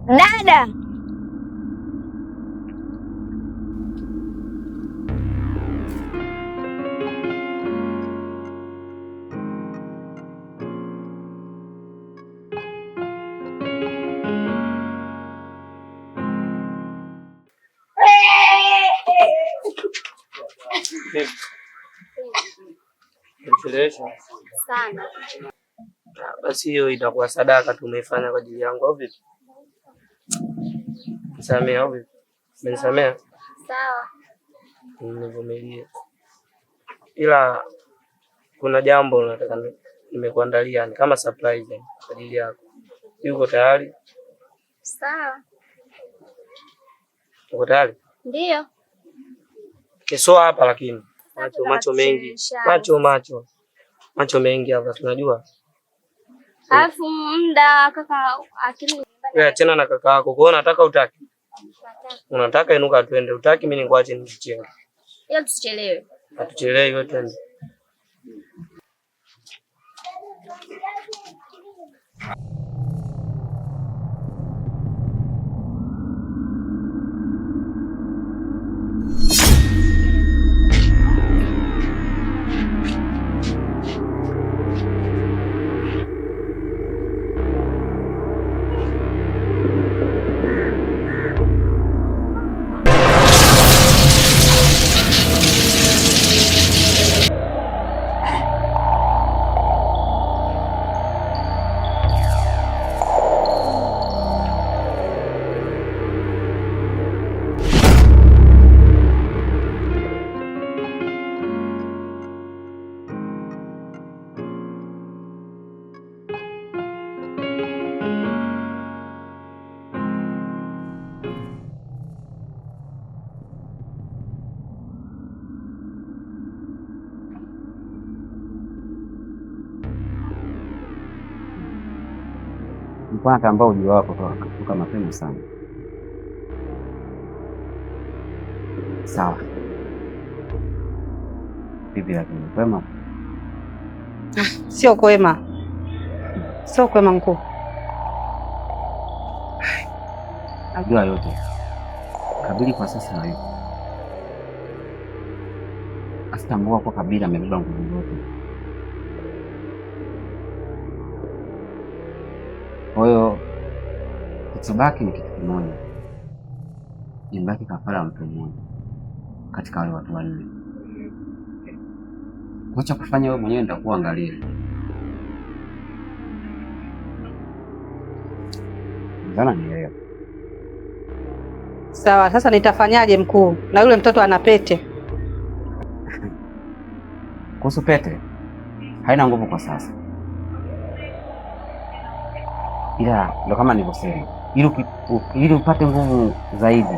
Dada. Sana. Basi hiyo itakuwa sadaka tumeifanya kwa ajili yangu au vipi? Nisamea au vipi? Umenisamea? Sawa. Nivumilie. Ila kuna jambo nataka nimekuandalia ni kama surprise kwa ajili yako. Uko tayari? Sawa. Uko tayari? Ndio. Kesho hapa lakini macho mengi. Macho mengi hapa tunajua. Alafu muda kaka akili wewe tena na kaka yako. Kwa hiyo nataka utaki. Unataka inuka twende. Utaki mimi nikuache nicheke. Ila tusichelewe. Hatuchelewi yote twende. Mpaka ambao ujio wako kutoka mapema sana. Sawa. Bibi lakini kwema? Sio kwema. Sio kwema mkuu. Najua yote. Kabili kwa sasa hayo. Asitambua kwa Kabila amebeba nguvu zote. Kwa hiyo kitibaki ni kitu kimoja. Jimbaki kafara mtu mmoja katika wale watu wanne. Wacha kufanya wewe mwenyewe, nitakuwa angalia. Ndana ni leo. Sawa, sasa nitafanyaje mkuu? Na yule mtoto ana pete. Kuhusu pete, haina nguvu kwa sasa. Ila ndo kama nilivyosema, ili upate nguvu zaidi,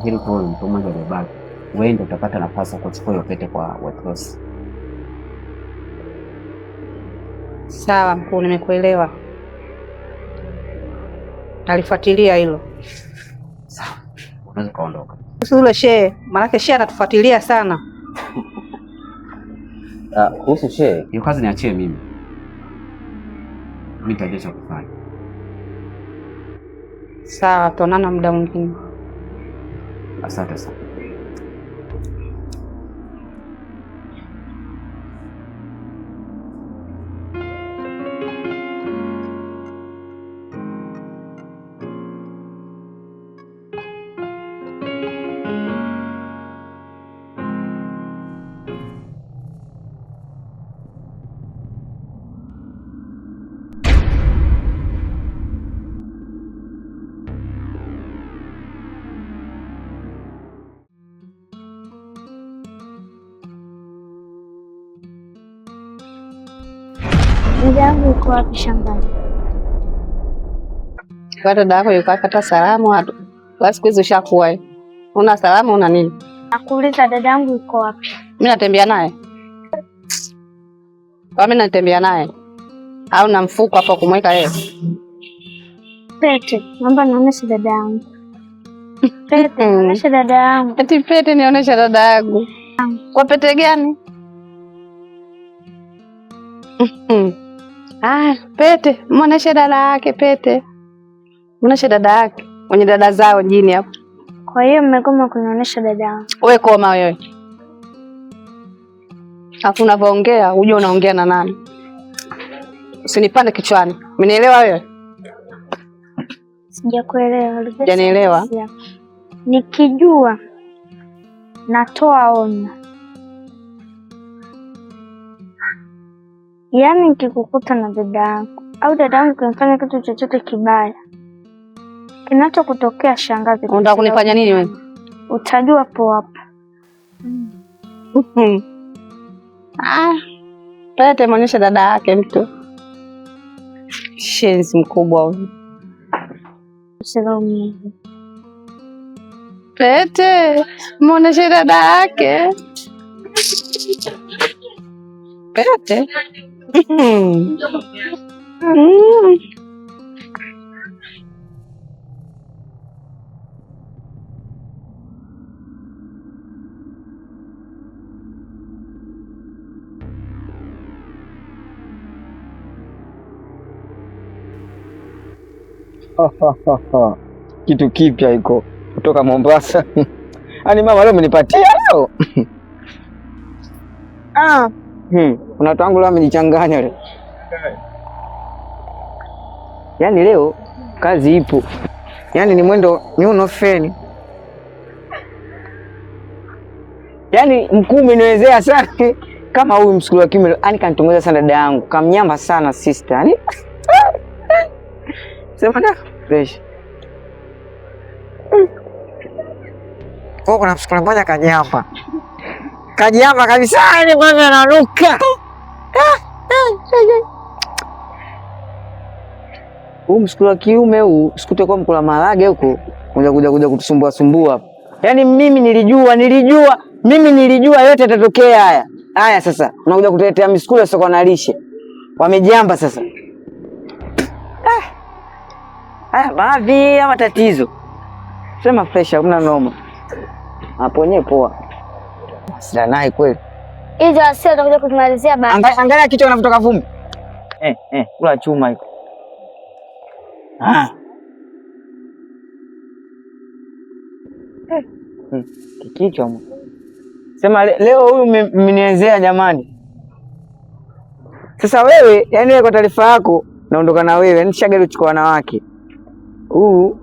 hili tu mtu mmoja aliyebaki, wewe ndio utapata nafasi ya kuchukua hiyo pete kwa Wetros. Sawa mkuu, nimekuelewa. Nalifuatilia hilo. Sawa, unaweza kaondoka. Kuhusu yule shehe, maana shehe anatufuatilia sana. Kuhusu shehe, hiyo kazi niachie mimi. Mimi nitajua cha kufanya. Sawa, tuonana muda mwingine. Asante sana. Dada yangu yuko wapi shambani? Kwa dada yako yuko hata salamu basi siku hizo ushakuwa. Una salamu una nini? Nakuuliza dada yangu yuko wapi? Mimi natembea naye. Kwa mimi natembea naye. Au na mfuko hapo kumweka yeye. Pete, naomba nionyeshe dada yangu. Pete, nionyeshe dada yangu. Eti pete nionyeshe dada yangu. Kwa pete gani? Pete, muoneshe dada yake pete. Muoneshe dada yake, mwenye dada zao jini hapo. Kwa hiyo mmegoma kunionyesha dada yangu? Wewe koma wewe. Alafu unavyoongea, uje unaongea na nani? Usinipande kichwani. Umenielewa wewe? Sijakuelewa. Hujanielewa? Nikijua natoa onyo. Yaani nikikukuta na dada yangu au dada yangu kunifanya kitu chochote kibaya, kinachokutokea shangazi. Unataka kunifanya nini wewe? Utajua hapo hapo. Pete muoneshe dada yake mtu. Shenzi mkubwa huyu. Usilaumu. Pete muoneshe dada yake. Pete. Kitu kipya iko kutoka Mombasa. Yaani mama leo umenipatia leo. Kuna watu wangu leo amenichanganya leo. Yaani leo kazi ipo. Yaani ni mwendo nyuno feni. Yaani mkuu umeniwezea sana kama huyu msukulu wa kiume. Yaani kanitongoza sana dada yangu. Kamnyamba sana sister. Yaani sema da fresh. Kuna msukulu mmoja kanyamba. Kanyamba kabisa, ni kwanza anaruka. Huu msukulu wa kiume huu, sikute kwa mkula marage huko, kuja kutusumbua sumbua. Yaani mimi nilijua yote yatatokea haya. Haya sasa, unakuja kutetea msukulu sio na lishe. Wamejamba sasa. Haya baadhi ya matatizo. Sema fresh, hakuna noma. Hapo nye poa. Sina naye kweli. Hizo asio utakuja kutumalizia baadaye. Angalia kichwa kinatoka vumbi. Kula chuma hiko. Kichwa. Sema leo huyu mmeniwezea jamani. Sasa wewe, yani wewe kwa taarifa yako naondoka na wewe, yani shagari uchukua wanawake. Huu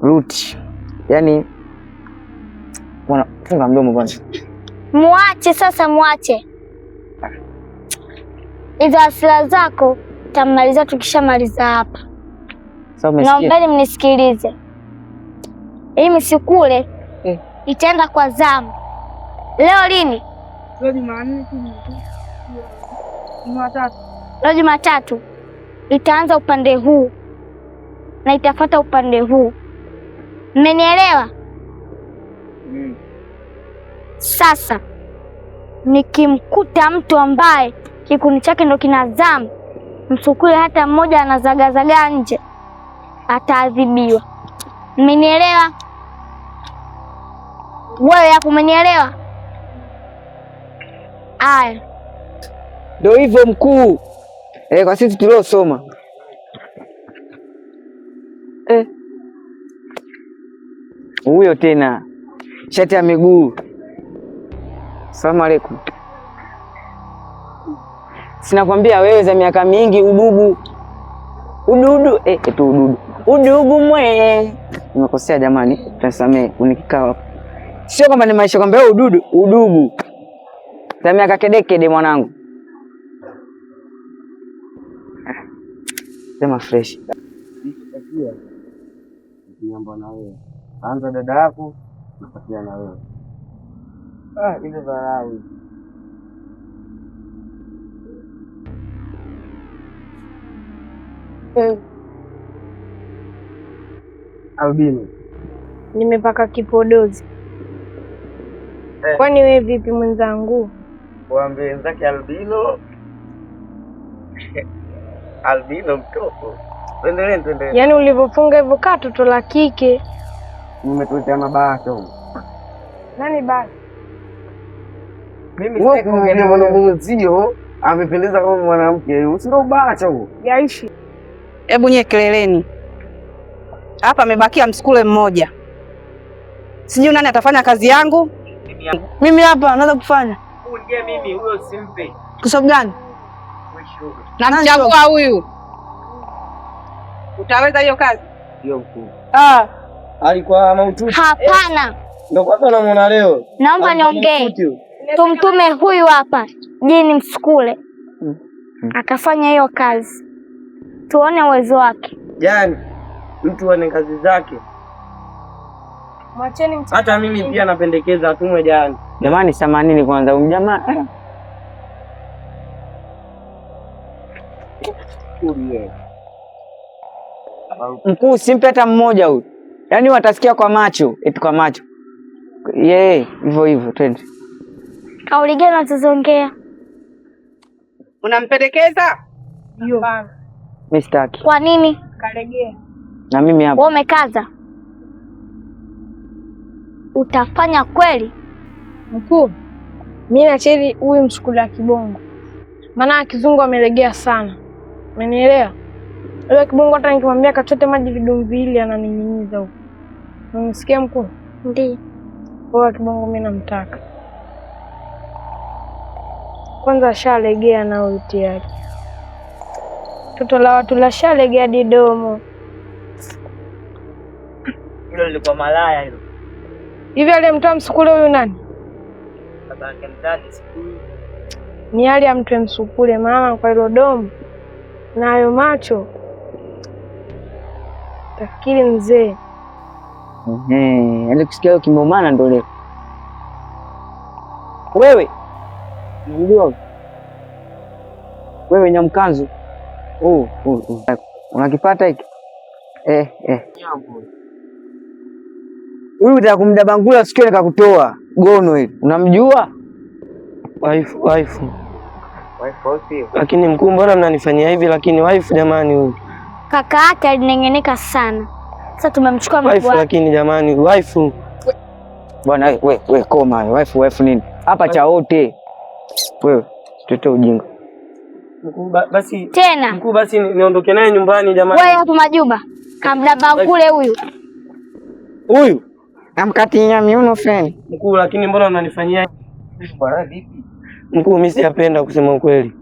ruti. Yani bwana funga mdomo bwana. Muache sasa, muache. Hizo hasira zako tamaliza tukishamaliza hapa. Sasa umesikia? Naomba mnisikilize. Hii misikule itaenda kwa zamu. Leo lini? Leo Jumanne. Leo Jumatatu itaanza upande huu na itafuata upande huu. Mmenielewa? Sasa nikimkuta mtu ambaye kikundi chake ndo kinazamu msukule hata mmoja anazagazaga nje, ataadhibiwa. Mmenielewa? Wewe hapo umenielewa? Aya. Ndio hivyo mkuu. Kwa sisi tuliosoma. Huyo tena. Shati ya miguu. Asalamu alaykum. Sinakwambia wewe za miaka mingi udugu. Ududu, ududu. Udugu mwe. Nimekosea jamani, tunasamee unikikao hapo. Sio kwamba ni maisha kwamba wewe ududu, udugu. Za miaka kedekede mwanangu. Sema fresh. Niamba na wewe. Anza dada yako, napatia na wewe. Ile dharau. Albino. Nimepaka kipodozi. Kwani wewe vipi mwenzangu? Waambie wenzake albino. Albino mtoto. Twende. Yaani ulivyofunga hivyo katoto la kike. Nimetuletea mabato. Nani basi? Mimi sitaki kuongelea mwanamuzio, amependeza kama mwanamke. Usio bacha huo. Yaishi. Hebu nye keleleni. Hapa amebakia msukule mmoja, sijui nani atafanya kazi yangu. Mimi hapa naweza kufanya. Ndiye mimi, huyo simpe. Kwa sababu gani? Namchagua huyu. Utaweza hiyo kazi? Ndio mkuu. Alikuwa maututi. Hapana. Ndio kwanza namuona leo. Naomba niongee. Tumtume huyu hapa Jini Msukule akafanya hiyo kazi, tuone uwezo wake. Jani, mtu ane kazi zake. Mwacheni. Hata mimi pia napendekeza atumwe Jani. Jamani, samanini kwanza jamaa. Mkuu, simpe hata mmoja huyu. Yaani watasikia kwa macho, eti kwa macho. Hivyo hivyo twende. Kauli gani unazongea? Unampendekeza? Ndio. Mimi sitaki. Kwa nini? Kalegea. Na mimi hapa. Wewe umekaza. Utafanya kweli? Mkuu, mimi nacheli huyu Msukule wa kibongo. Maana kizungu amelegea sana. Umenielewa? Yule kibongo hata nikimwambia kachote maji vidumu viwili ananing'iniza huko. Unasikia mkuu? Ndiyo. Kwa kibongo mimi namtaka. Kwanza ashalegea na uti yake. Toto la watu la shalegea didomo. Hilo lilikuwa malaya hilo. Hivi aliyemtoa Msukule huyu nani? Babake mzazi siku. Ni hali ya mtu Msukule, maana kwa hilo domo na hayo macho tafikiri mzee. Alikusikia hiyo kimomana ndo leo. Wewe. Unajua? Wewe Nyamkanzu. Unakipata hiki? Huyu unataka kumdabangula sikio nikakutoa gono hili. Unamjua? Waifu. Lakini mkuu, mbona mnanifanyia hivi? Lakini waifu jamani, huyu Kaka yake alinengeneka sana. Sasa tumemchukua mkuu waifu. Lakini jamani, waifu bwana, we koma. Waifu nini? Hapa cha wote. Wewe tutoe ujinga. Mkuu basi tena. Mkuu basi niondoke naye nyumbani jamani. Wewe hapo Majuba. Kamdabangule huyu. Huyu amkatinya miuno feni. Mkuu, lakini mbona unanifanyia bwana vipi? Mkuu, mimi siyapenda kusema ukweli.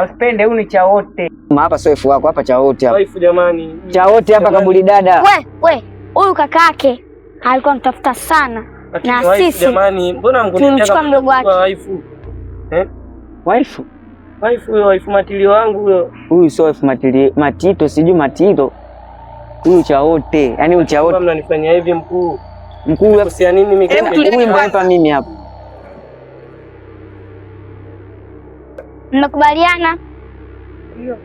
Usipende, huyu ni cha wote. Hapa sio waifu wako, hapa cha wote hapa. Waifu jamani. Cha wote hapa kaburi dada. We, huyu kaka yake alikuwa mtafuta sana. Lakini na sisi jamani, mbona tumchukua mdogo wake. Waifu. Waifu? Waifu huyo, waifu matilio wangu huyo. Huyu sio waifu matilio, matito sijui matito. Huyu cha wote, yaani huyu cha wote. Mnanifanyia hivi mkuu. Mkuu kusia nini mimi kama huyu mbona mimi hapa? Mmekubaliana? Ndio.